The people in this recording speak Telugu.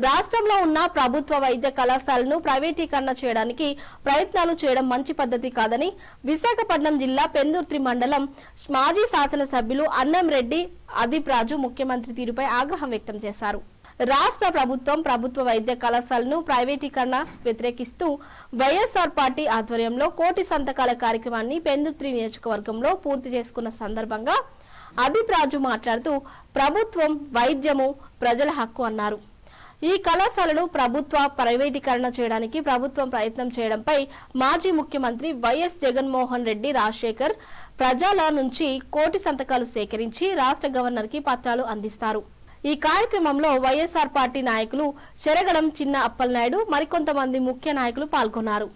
రాష్ట్రంలో ఉన్న ప్రభుత్వ వైద్య కళాశాలను ప్రైవేటీకరణ చేయడానికి ప్రయత్నాలు చేయడం మంచి పద్ధతి కాదని విశాఖపట్నం జిల్లా పెందుర్తి మండలం మాజీ శాసనసభ్యులు అన్నంరెడ్డి అదీప్ రాజు ముఖ్యమంత్రి తీరుపై ఆగ్రహం వ్యక్తం చేశారు. రాష్ట్ర ప్రభుత్వం ప్రభుత్వ వైద్య కళాశాలను ప్రైవేటీకరణ వ్యతిరేకిస్తూ వైఎస్ఆర్ పార్టీ ఆధ్వర్యంలో కోటి సంతకాల కార్యక్రమాన్ని పెందుర్తి నియోజకవర్గంలో పూర్తి చేసుకున్న సందర్భంగా అదీప్ రాజు మాట్లాడుతూ ప్రభుత్వం వైద్యము ప్రజల హక్కు అన్నారు. ఈ కళాశాలను ప్రభుత్వ ప్రైవేటీకరణ చేయడానికి ప్రభుత్వం ప్రయత్నం చేయడంపై మాజీ ముఖ్యమంత్రి వైఎస్ జగన్మోహన్ రెడ్డి రాజశేఖర్ ప్రజల నుంచి కోటి సంతకాలు సేకరించి రాష్ట్ర గవర్నర్ కి పత్రాలు అందిస్తారు. ఈ కార్యక్రమంలో వైఎస్ఆర్ పార్టీ నాయకులు చెరగడం చిన్న అప్పలనాయుడు మరికొంతమంది ముఖ్య నాయకులు పాల్గొన్నారు.